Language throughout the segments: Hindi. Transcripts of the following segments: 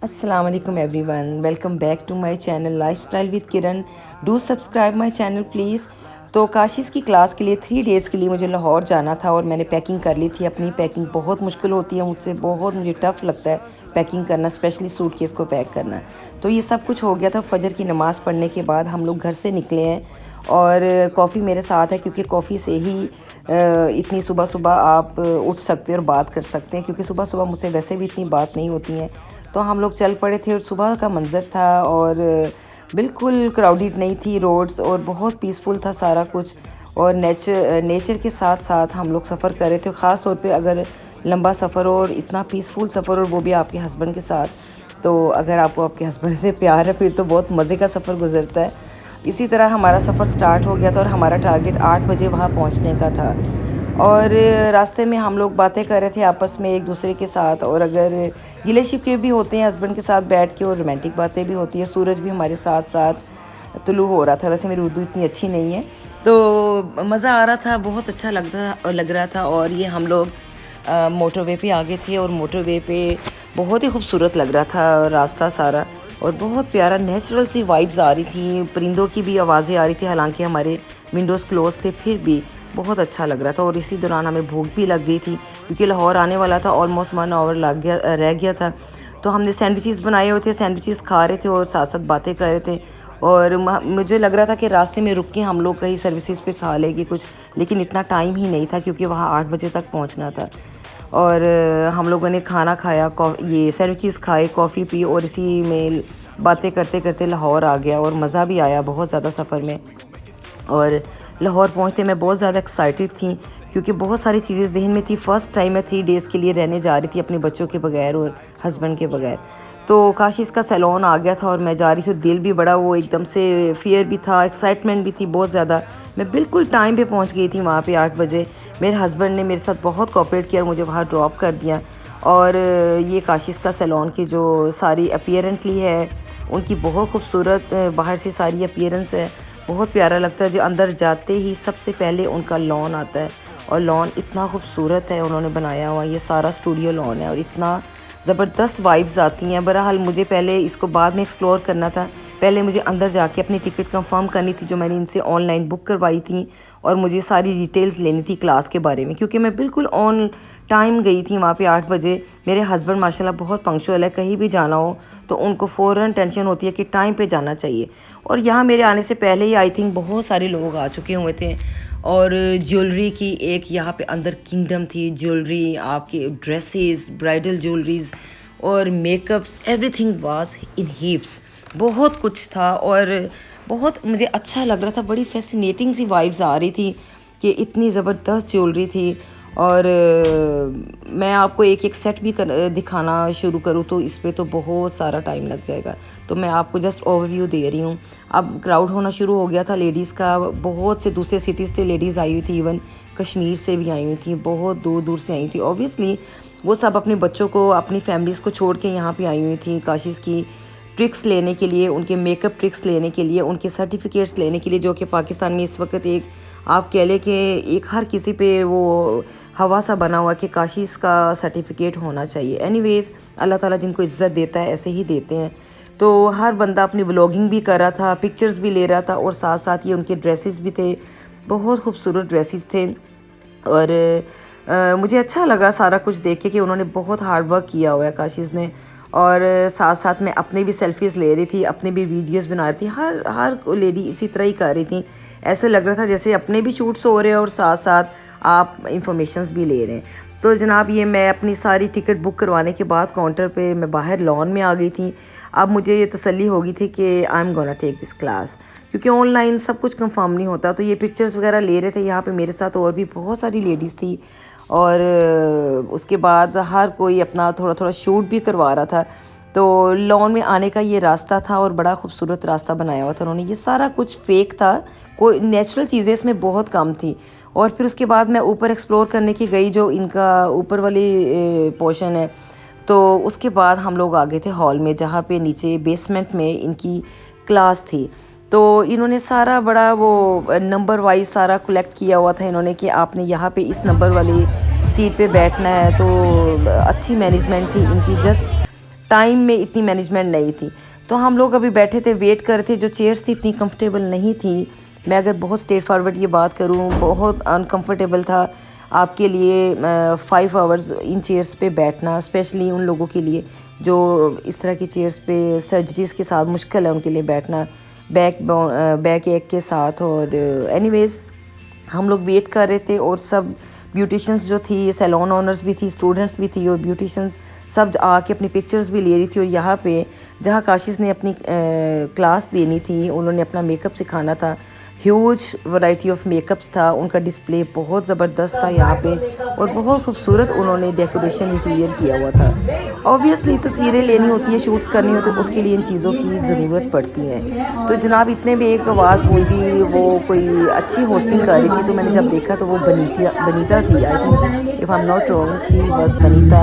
Assalamu alaikum everyone. Welcome back to my channel Lifestyle with Kiran. Do subscribe my channel please. तो काशिश की क्लास के लिए 3 डेज़ के लिए मुझे लाहौर जाना था और मैंने पैकिंग कर ली थी। अपनी पैकिंग बहुत मुश्किल होती है मुझसे, बहुत मुझे टफ़ लगता है पैकिंग करना, स्पेशली सूटकेस को पैक करना। तो ये सब कुछ हो गया था। फजर की नमाज़ पढ़ने के बाद हम लोग घर से निकले हैं और कॉफ़ी मेरे साथ है क्योंकि कॉफ़ी से ही इतनी सुबह सुबह आप उठ सकते हैं और बात कर सकते हैं, क्योंकि सुबह सुबह मुझसे वैसे भी इतनी बात नहीं होती है। तो हम लोग चल पड़े थे और सुबह का मंज़र था और बिल्कुल क्राउडेड नहीं थी रोड्स, और बहुत पीसफुल था सारा कुछ। और नेचर के साथ साथ हम लोग सफ़र कर रहे थे। ख़ास तौर पे अगर लंबा सफ़र और इतना पीसफुल सफ़र और वो भी आपके हस्बैंड के साथ, तो अगर आपको आपके हस्बैंड से प्यार है फिर तो बहुत मज़े का सफ़र गुजरता है। इसी तरह हमारा सफ़र स्टार्ट हो गया था और हमारा टारगेट 8 बजे वहाँ पहुँचने का था। और रास्ते में हम लोग बातें कर रहे थे आपस में एक दूसरे के साथ, और अगर गिले शिकवे भी होते हैं हस्बैंड के साथ बैठ के, और रोमांटिक बातें भी होती है। सूरज भी हमारे साथ साथ तुलू हो रहा था। वैसे मेरी उर्दू इतनी अच्छी नहीं है, तो मज़ा आ रहा था, बहुत अच्छा लग रहा था। और ये हम लोग मोटरवे पे आ गए थे और मोटरवे पे बहुत ही खूबसूरत लग रहा था रास्ता सारा, और बहुत प्यारा नेचुरल सी वाइब्स आ रही थी। परिंदों की भी आवाज़ें आ रही थी, हालांकि हमारे विंडोज़ क्लोज थे, फिर भी बहुत अच्छा लग रहा था। और इसी दौरान हमें भूख भी लग गई थी क्योंकि लाहौर आने वाला था, ऑलमोस्ट 1 आवर रह गया था। तो हमने सैंडविचेस बनाए हुए थे, सैंडविचेस खा रहे थे और साथ साथ बातें कर रहे थे। और मुझे लग रहा था कि रास्ते में रुक के हम लोग कहीं सर्विसेज पे खा लेंगे कुछ, लेकिन इतना टाइम ही नहीं था क्योंकि वहाँ 8 बजे तक पहुँचना था। और हम लोगों ने खाना खाया, ये सैंडविचेस खाए, कॉफ़ी पी, और इसी में बातें करते करते लाहौर आ गया और मज़ा भी आया बहुत ज़्यादा सफ़र में। और लाहौर पहुंचते मैं बहुत ज़्यादा एक्साइटेड थी क्योंकि बहुत सारी चीज़ें जहन में थी। फ़र्स्ट टाइम मैं 3 डेज़ के लिए रहने जा रही थी अपने बच्चों के बगैर और हस्बैंड के बगैर। तो काश इसका सैलून आ गया था और मैं जा रही थी। दिल भी बड़ा वो एकदम से फियर भी था, एक्साइटमेंट भी थी बहुत ज़्यादा। मैं बिल्कुल टाइम पे पहुंच गई थी वहाँ पे 8 बजे। मेरे हस्बैंड ने मेरे साथ बहुत कोऑपरेट किया और मुझे वहाँ ड्रॉप कर दिया। और ये काशिश का सैलून की जो सारी अपीयरेंटली है उनकी बहुत खूबसूरत बाहर से सारी अपीयरेंस है, बहुत प्यारा लगता है। जो अंदर जाते ही सबसे पहले उनका लॉन आता है, और लॉन इतना खूबसूरत है उन्होंने बनाया हुआ। ये सारा स्टूडियो लॉन है और इतना ज़बरदस्त वाइब्स आती हैं। बहरहाल मुझे पहले इसको बाद में एक्सप्लोर करना था, पहले मुझे अंदर जाके अपनी टिकट कंफर्म करनी थी जो मैंने इनसे ऑनलाइन बुक करवाई थी, और मुझे सारी डिटेल्स लेनी थी क्लास के बारे में, क्योंकि मैं बिल्कुल ऑन टाइम गई थी वहाँ पे 8 बजे। मेरे हस्बैंड माशाल्लाह बहुत पंक्चुअल है, कहीं भी जाना हो तो उनको फ़ौरन टेंशन होती है कि टाइम पे जाना चाहिए। और यहाँ मेरे आने से पहले ही आई थिंक बहुत सारे लोग आ चुके हुए थे। और ज्वेलरी की एक यहाँ पे अंदर किंगडम थी। ज्वेलरी, आपके ड्रेसेस, ब्राइडल ज्वेलरीज और makeups, everything was in heaps. बहुत कुछ था और बहुत मुझे अच्छा लग रहा था। बड़ी फैसिनेटिंग सी वाइब्स आ रही थी कि इतनी ज़बरदस्त ज्वेलरी थी। और मैं आपको एक एक सेट भी दिखाना शुरू करूँ तो इस पे तो बहुत सारा टाइम लग जाएगा, तो मैं आपको जस्ट ओवरव्यू दे रही हूँ। अब क्राउड होना शुरू हो गया था लेडीज़ का, बहुत से दूसरे सिटीज़ से लेडीज़ आई हुई थी, इवन कश्मीर से भी आई हुई थी, बहुत दूर दूर से आई थी। ऑब्वियसली वो सब अपने बच्चों को, अपनी फैमिलीज़ को छोड़ के यहाँ पे आई हुई थी काशिश की ट्रिक्स लेने के लिए, उनके मेकअप ट्रिक्स लेने के लिए, उनके सर्टिफिकेट्स लेने के लिए, जो कि पाकिस्तान में इस वक्त एक, आप कह लें कि एक हर किसी पे वो हवा सा बना हुआ कि काशिश का सर्टिफिकेट होना चाहिए। एनीवेज़ अल्लाह ताला जिनको इज़्ज़त देता है ऐसे ही देते हैं। तो हर बंदा अपनी व्लॉगिंग भी कर रहा था, पिक्चर्स भी ले रहा था, और साथ साथ ये उनके ड्रेसेस भी थे, बहुत खूबसूरत ड्रेसेस थे। और मुझे अच्छा लगा सारा कुछ देख के कि उन्होंने बहुत हार्ड वर्क किया हुआ है काशिश ने। और साथ साथ मैं अपने भी सेल्फीज़ ले रही थी, अपने भी वीडियोस बना रही थी। हर हर लेडी इसी तरह ही कर रही थी। ऐसे लग रहा था जैसे अपने भी शूट्स हो रहे हैं और साथ साथ आप इंफॉर्मेशंस भी ले रहे हैं। तो जनाब ये मैं अपनी सारी टिकट बुक करवाने के बाद काउंटर पे मैं बाहर लॉन में आ गई थी। अब मुझे ये तसल्ली हो गई थी कि I am gonna take this class, क्योंकि ऑनलाइन सब कुछ कंफर्म नहीं होता। तो ये पिक्चर्स वगैरह ले रहे थे यहाँ पे मेरे साथ, और भी बहुत सारी लेडीज़ थी। और उसके बाद हर कोई अपना थोड़ा थोड़ा शूट भी करवा रहा था। तो लॉन में आने का ये रास्ता था और बड़ा खूबसूरत रास्ता बनाया हुआ था उन्होंने। ये सारा कुछ फेक था, कोई नेचुरल चीज़ें इसमें बहुत कम थी। और फिर उसके बाद मैं ऊपर एक्सप्लोर करने की गई, जो इनका ऊपर वाली पोर्शन है। तो उसके बाद हम लोग आ गए थे हॉल में, जहाँ पे नीचे बेसमेंट में इनकी क्लास थी। तो इन्होंने सारा बड़ा वो नंबर वाइज सारा कलेक्ट किया हुआ था इन्होंने कि आपने यहाँ पे इस नंबर वाली सीट पे बैठना है। तो अच्छी मैनेजमेंट थी इनकी। जस्ट टाइम में इतनी मैनेजमेंट नहीं थी। तो हम लोग अभी बैठे थे, वेट कर रहे थे। जो चेयर्स थी इतनी कंफर्टेबल नहीं थी। मैं अगर बहुत स्ट्रेट फॉरवर्ड ये बात करूँ, बहुत अनकंफर्टेबल था आपके लिए 5 आवर्स इन चेयर्स पे बैठना, स्पेशली उन लोगों के लिए जो इस तरह की चेयर्स पे सर्जरीज के साथ मुश्किल है उनके लिए बैठना, बैक एक के साथ। और एनीवेज हम लोग वेट कर रहे थे और सब ब्यूटिशंस जो थी, सैलून ओनर्स भी थी, स्टूडेंट्स भी थी और ब्यूटिशंस सब आके अपनी पिक्चर्स भी ले रही थी। और यहाँ पे जहाँ काशिश ने अपनी क्लास देनी थी, उन्होंने अपना मेकअप सिखाना था, ह्यूज वैरायटी ऑफ मेकअप्स था, उनका डिस्प्ले बहुत ज़बरदस्त था यहाँ पे और बहुत खूबसूरत उन्होंने डेकोरेशन इंटीरियर किया हुआ था। ऑब्वियसली तस्वीरें लेनी होती है, शूट्स करनी होती है, उसके लिए इन चीज़ों की ज़रूरत पड़ती है। तो जनाब इतने में एक आवाज़ गूंजी, वो कोई अच्छी होस्टिंग कर रही थी। तो मैंने जब देखा तो वो बनीता थी, I think if I am not wrong she was Banita.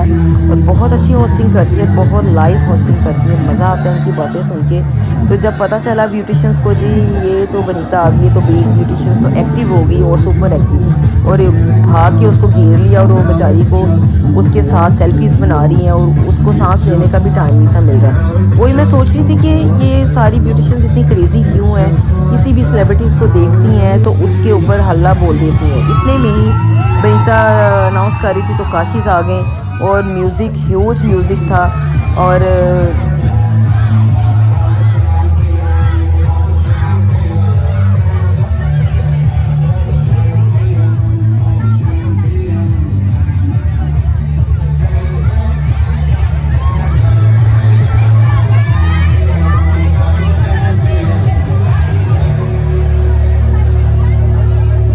और बहुत अच्छी होस्टिंग करती है, बहुत लाइव होस्टिंग करती है, मज़ा आता है उनकी बातें सुन के। तो जब पता चला ब्यूटिशियंस को जी ये तो बनीता आ गई, तो ब्यूटिशियंस तो एक्टिव हो गई और सुपर एक्टिव, और भाग के उसको घेर लिया और वो बेचारी को उसके साथ सेल्फीज बना रही हैं और उसको सांस लेने का भी टाइम नहीं था मिल रहा। वही मैं सोच रही थी कि ये सारी ब्यूटिशियंस इतनी क्रेजी क्यों है, किसी भी सेलिब्रिटीज़ को देखती हैं तो उसके ऊपर हल्ला बोल देती हैं। इतने में ही बनीता अनाउंस कर रही थी तो काशिश आ गए और म्यूज़िक, ह्यूज म्यूज़िक था। और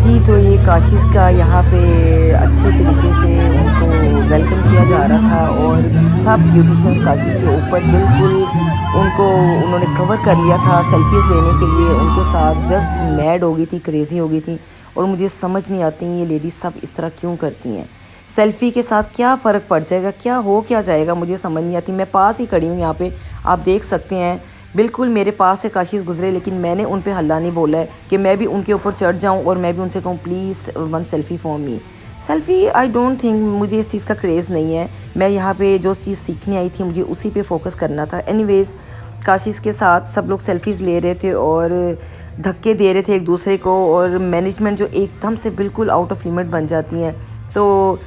जी, तो ये काशिश का यहाँ पे अच्छे तरीके से उनको वेलकम किया जा रहा था और सब ब्यूटिशियंस काशिश के ऊपर बिल्कुल उनको उन्होंने कवर कर लिया था सेल्फीज़ लेने के लिए। उनके साथ जस्ट मैड हो गई थी, क्रेज़ी हो गई थी। और मुझे समझ नहीं आती ये लेडीज़ सब इस तरह क्यों करती हैं। सेल्फ़ी के साथ क्या फ़र्क पड़ जाएगा, क्या जाएगा, मुझे समझ नहीं आती। मैं पास ही खड़ी हूँ यहाँ पे, आप देख सकते हैं, बिल्कुल मेरे पास से काशिश गुजरे, लेकिन मैंने उन पे हल्ला नहीं बोला है कि मैं भी उनके ऊपर चढ़ जाऊं और मैं भी उनसे कहूं please one selfie for me. Selfie I don't think, मुझे इस चीज़ का क्रेज़ नहीं है। मैं यहाँ पे जो चीज़ सीखने आई थी मुझे उसी पे फोकस करना था। एनीवेज़ काशिश के साथ सब लोग सेल्फ़ीज़ ले रहे थे और धक्के दे रहे थे एक दूसरे को, और मैनेजमेंट जो एकदम से बिल्कुल आउट ऑफ लिमिट बन जाती हैं। तो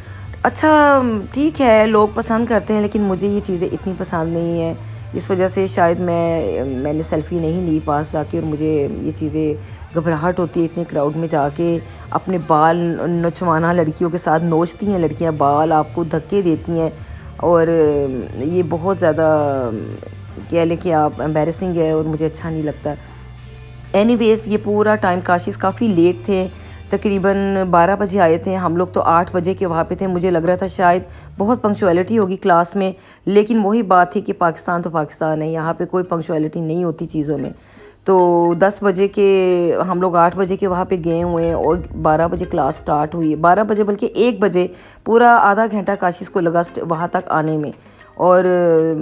अच्छा ठीक है, लोग पसंद करते हैं, लेकिन मुझे ये चीज़ें इतनी पसंद नहीं है। इस वजह से शायद मैंने सेल्फ़ी नहीं ली पास जाके, और मुझे ये चीज़ें घबराहट होती है इतने क्राउड में जाके अपने बाल नोचवाना। लड़कियों के साथ नोचती हैं लड़कियां बाल, आपको धक्के देती हैं, और ये बहुत ज़्यादा कह लें कि आप एम्बैरेसिंग है और मुझे अच्छा नहीं लगता। एनीवेज़ ये पूरा टाइम काशिश काफ़ी लेट थे, तकरीबन 12 बजे आए थे। हम लोग तो 8 बजे के वहाँ पे थे। मुझे लग रहा था शायद बहुत पंक्चुअलिटी होगी क्लास में, लेकिन वही बात थी कि पाकिस्तान तो पाकिस्तान है, यहाँ पे कोई पंक्चुअलिटी नहीं होती चीज़ों में। तो 10 बजे के हम लोग 8 बजे के वहाँ पे गए हुए हैं और 12 बजे क्लास स्टार्ट हुई। 12 बजे बल्कि 1 बजे पूरा आधा घंटा काशिश को लगा वहाँ तक आने में और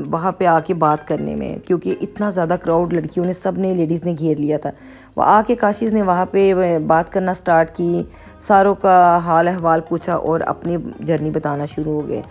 वहाँ पे आके बात करने में, क्योंकि इतना ज़्यादा क्राउड लड़कियों ने, सब ने, लेडीज़ ने घेर लिया था। वो आके काशिश ने वहाँ पे बात करना स्टार्ट की, सारों का हाल अहवाल पूछा और अपनी जर्नी बताना शुरू हो गए।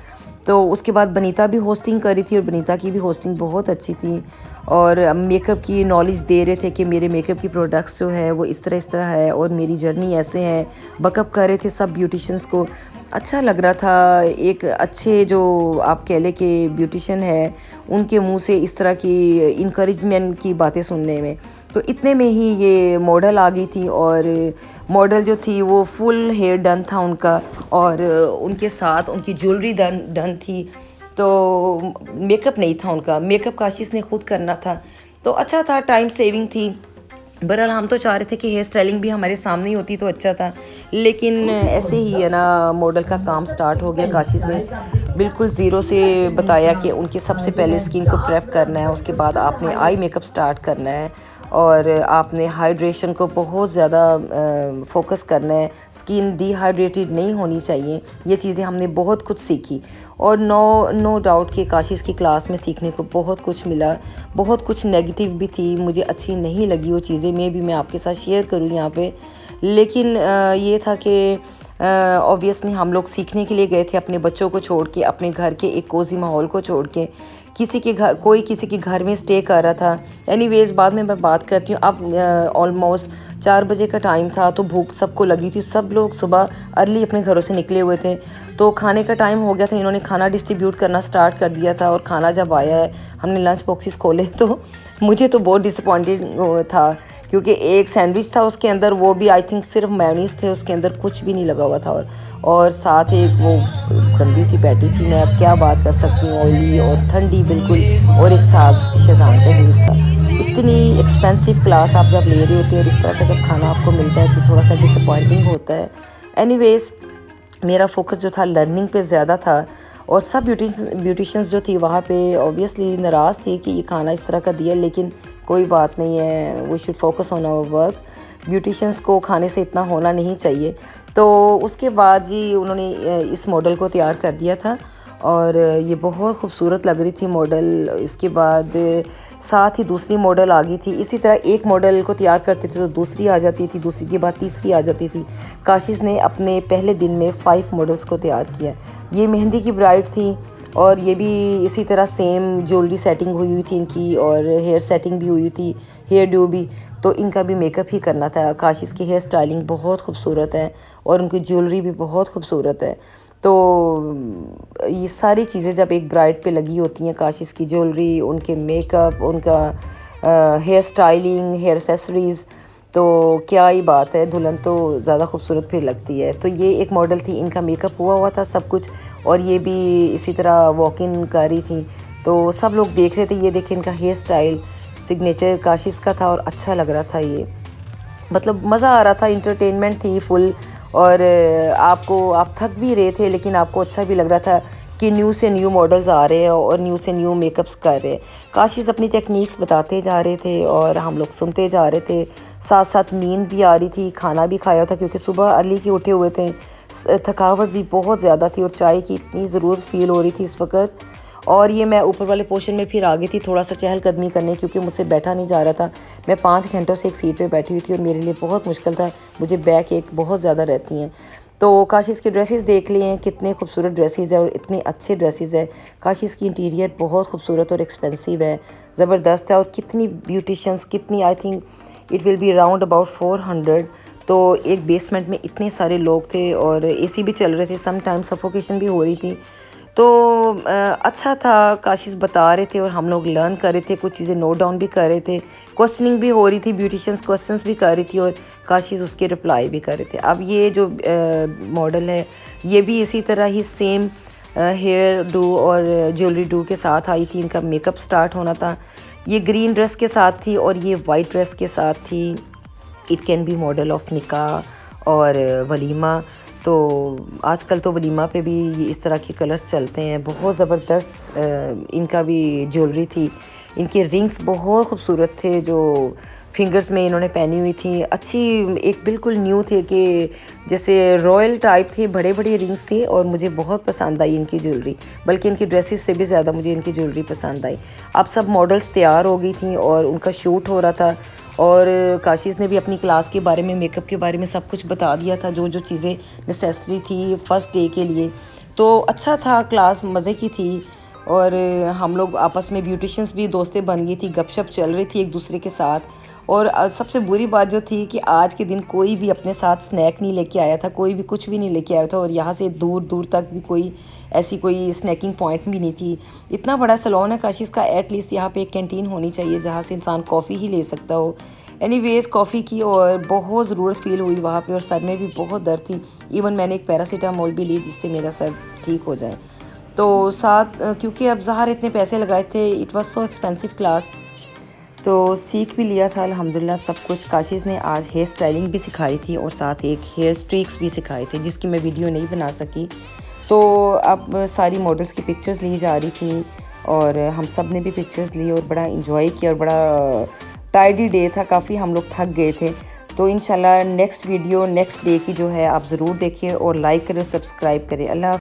तो उसके बाद बनीता भी होस्टिंग करी थी और बनीता की भी होस्टिंग बहुत अच्छी थी, और मेकअप की नॉलेज दे रहे थे कि मेरे मेकअप की प्रोडक्ट्स जो है वो इस तरह है और मेरी जर्नी ऐसे है। बकअप कर रहे थे सब ब्यूटिशंस को, अच्छा लग रहा था। एक अच्छे जो आप कह लें कि ब्यूटिशियन है, उनके मुंह से इस तरह की इनकरेजमेंट की बातें सुनने में। तो इतने में ही ये मॉडल आ गई थी, और मॉडल जो थी वो फुल हेयर डन था उनका, और उनके साथ उनकी ज्वेलरी डन थी। तो मेकअप नहीं था उनका, मेकअप काशिश ने खुद करना था। तो अच्छा था, टाइम सेविंग थी। बहरहाल हम तो चाह रहे थे कि हेयर स्टाइलिंग भी हमारे सामने ही होती तो अच्छा था, लेकिन ऐसे ही है ना, मॉडल का काम स्टार्ट हो गया। काशिश ने बिल्कुल ज़ीरो से बताया कि उनकी सबसे पहले स्किन को प्रेप करना है, उसके बाद आपने आई मेकअप स्टार्ट करना है, और आपने हाइड्रेशन को बहुत ज़्यादा फोकस करना है। स्किन डिहाइड्रेटेड नहीं होनी चाहिए। ये चीज़ें हमने बहुत कुछ सीखी, और नो डाउट कि काशिश की क्लास में सीखने को बहुत कुछ मिला। बहुत कुछ नेगेटिव भी थी, मुझे अच्छी नहीं लगी वो चीज़ें, मैं आपके साथ शेयर करूँ यहाँ पे। लेकिन ये था कि ऑब्वियसली हम लोग सीखने के लिए गए थे, अपने बच्चों को छोड़ के, अपने घर के एक कोज़ी माहौल को छोड़ के, किसी के घर, कोई किसी के घर में स्टे कर रहा था। एनीवेज बाद में मैं बात करती हूँ। अब ऑलमोस्ट 4 बजे का टाइम था, तो भूख सबको लगी थी। सब लोग सुबह अर्ली अपने घरों से निकले हुए थे, तो खाने का टाइम हो गया था। इन्होंने खाना डिस्ट्रीब्यूट करना स्टार्ट कर दिया था, और खाना जब आया है, हमने लंच बॉक्सेस खोले तो मुझे तो बहुत डिसअपॉइंटेड था, क्योंकि एक सैंडविच था उसके अंदर, वो भी आई थिंक सिर्फ मेयोनीज थे, उसके अंदर कुछ भी नहीं लगा हुआ था, और साथ एक वो गंदी सी पैटी थी। मैं अब क्या बात कर सकती हूँ, ऑयली और ठंडी बिल्कुल, और एक साथ शेज़वान का जूस था। इतनी एक्सपेंसिव क्लास आप जब ले रहे होते हो और इस तरह का जब खाना आपको मिलता है तो थोड़ा सा डिसअपॉइंटिंग होता है। एनीवेज मेरा फोकस जो था लर्निंग पे ज़्यादा था, और सब ब्यूटिशंस जो थी वहाँ पे ऑब्वियसली नाराज़ थी कि ये खाना इस तरह का दिया, लेकिन कोई बात नहीं है, we should focus on our work. Beauticians को खाने से इतना होना नहीं चाहिए। तो उसके बाद जी उन्होंने इस मॉडल को तैयार कर दिया था, और ये बहुत खूबसूरत लग रही थी मॉडल। इसके बाद साथ ही दूसरी मॉडल आ गई थी। इसी तरह एक मॉडल को तैयार करते थे तो दूसरी आ जाती थी, दूसरी के बाद तीसरी आ जाती थी। काशिश ने अपने पहले दिन में 5 मॉडल्स को तैयार किया। ये मेहंदी की ब्राइड थी, और ये भी इसी तरह सेम ज्वेलरी सेटिंग हुई थी इनकी, और हेयर सेटिंग भी हुई थी, हेयर ड्यू भी। तो इनका भी मेकअप ही करना था। काशिश की हेयर स्टाइलिंग बहुत खूबसूरत है, और उनकी ज्वेलरी भी बहुत खूबसूरत है। तो ये सारी चीज़ें जब एक ब्राइड पे लगी होती हैं, काशिश की ज्वेलरी, उनके मेकअप, उनका हेयर स्टाइलिंग, हेयर एक्सेसरीज़, तो क्या ही बात है, दुल्हन तो ज़्यादा खूबसूरत फिर लगती है। तो ये एक मॉडल थी, इनका मेकअप हुआ हुआ था सब कुछ, और ये भी इसी तरह वॉक इन कर रही थी। तो सब लोग देख रहे थे, ये देखें इनका हेयर स्टाइल सिग्नेचर काशिश का था, और अच्छा लग रहा था। ये मतलब मज़ा आ रहा था, इंटरटेनमेंट थी फुल। और आप थक भी रहे थे, लेकिन आपको अच्छा भी लग रहा था कि न्यू से न्यू मॉडल्स आ रहे हैं और न्यू से न्यू मेकअप्स कर रहे हैं। काशिश अपनी टेक्निक्स बताते जा रहे थे, और हम लोग सुनते जा रहे थे। साथ साथ नींद भी आ रही थी, खाना भी खाया था, क्योंकि सुबह अर्ली के उठे हुए थे। थकावट भी बहुत ज़्यादा थी, और चाय की इतनी ज़रूरत फ़ील हो रही थी इस वक्त। और ये मैं ऊपर वाले पोर्शन में फिर आ गई थी थोड़ा सा चहलकदमी करने, क्योंकि मुझसे बैठा नहीं जा रहा था। मैं 5 घंटों से एक सीट पे बैठी हुई थी, और मेरे लिए बहुत मुश्किल था, मुझे बैक एक बहुत ज़्यादा रहती हैं। तो काशिश की ड्रेसेस देख लिए हैं, कितने खूबसूरत ड्रेसेस है, और इतने अच्छे ड्रेसेस है। काशिश की इंटीरियर बहुत खूबसूरत और एक्सपेंसिव है, ज़बरदस्त है। और कितनी ब्यूटिशंस, कितनी, I think it will be around about 400। तो एक बेसमेंट में इतने सारे लोग थे, और एसी भी चल रहे थे, सम टाइम सफोकेशन भी हो रही थी। तो अच्छा था, काशिश बता रहे थे और हम लोग लर्न कर रहे थे, कुछ चीज़ें नोट डाउन भी कर रहे थे, क्वेश्चनिंग भी हो रही थी, ब्यूटिशियंस क्वेश्चंस भी कर रही थी, और काशिश उसके रिप्लाई भी कर रहे थे। अब ये जो मॉडल है, ये भी इसी तरह ही सेम हेयर डू और ज्वेलरी डू के साथ आई थी। इनका मेकअप स्टार्ट होना था। ये ग्रीन ड्रेस के साथ थी, और ये वाइट ड्रेस के साथ थी। It can be model of निकाह और वलीमा। तो आजकल तो वलीमा पे भी ये इस तरह के कलर्स चलते हैं। बहुत ज़बरदस्त इनका भी ज्वेलरी थी। इनके रिंग्स बहुत खूबसूरत थे, जो फिंगर्स में इन्होंने पहनी हुई थी। अच्छी, एक बिल्कुल न्यू थे कि जैसे रॉयल टाइप थे, बड़े बड़े रिंग्स थे, और मुझे बहुत पसंद आई इनकी ज्वेलरी। बल्कि इनकी ड्रेसेस से भी ज़्यादा मुझे इनकी ज्वेलरी पसंद आई। अब सब मॉडल्स तैयार हो गई थी, और उनका शूट हो रहा था। और काशिश ने भी अपनी क्लास के बारे में, मेकअप के बारे में सब कुछ बता दिया था, जो जो चीज़ें नेसेसरी थी फ़र्स्ट डे के लिए। तो अच्छा था, क्लास मज़े की थी। और हम लोग आपस में ब्यूटिशियंस भी दोस्तें बन गई थी, गपशप चल रही थी एक दूसरे के साथ। और सबसे बुरी बात जो थी कि आज के दिन कोई भी अपने साथ स्नैक नहीं लेके आया था, कोई भी कुछ भी नहीं लेके आया था, और यहाँ से दूर दूर तक भी कोई ऐसी कोई स्नैकिंग पॉइंट भी नहीं थी। इतना बड़ा सलोन है काशिश का, एटलीस्ट यहाँ पे एक कैंटीन होनी चाहिए जहाँ से इंसान कॉफ़ी ही ले सकता हो। एनीवेज कॉफ़ी की और बहुत ज़रूरत फ़ील हुई वहाँ पे, और सर में भी बहुत दर्द थी। इवन मैंने एक पैरासीटामोल भी ली, जिससे मेरा सर ठीक हो जाए। तो साथ क्योंकि अब ज़ाहिर इतने पैसे लगाए थे, it was so expensive class, तो सीख भी लिया था अल्हम्दुलिल्लाह सब कुछ। काशिश ने आज हेयर स्टाइलिंग भी सिखाई थी, और साथ एक हेयर स्ट्रीक्स भी सिखाए थे, जिसकी मैं वीडियो नहीं बना सकी। तो अब सारी मॉडल्स की पिक्चर्स ली जा रही थी, और हम सब ने भी पिक्चर्स ली, और बड़ा इंजॉय किया, और बड़ा टायर्डी डे था, काफ़ी हम लोग थक गए थे। तो इंशाल्लाह नेक्स्ट वीडियो नेक्स्ट डे की जो है आप ज़रूर देखिए, और लाइक करें, सब्सक्राइब करें। अल्लाह।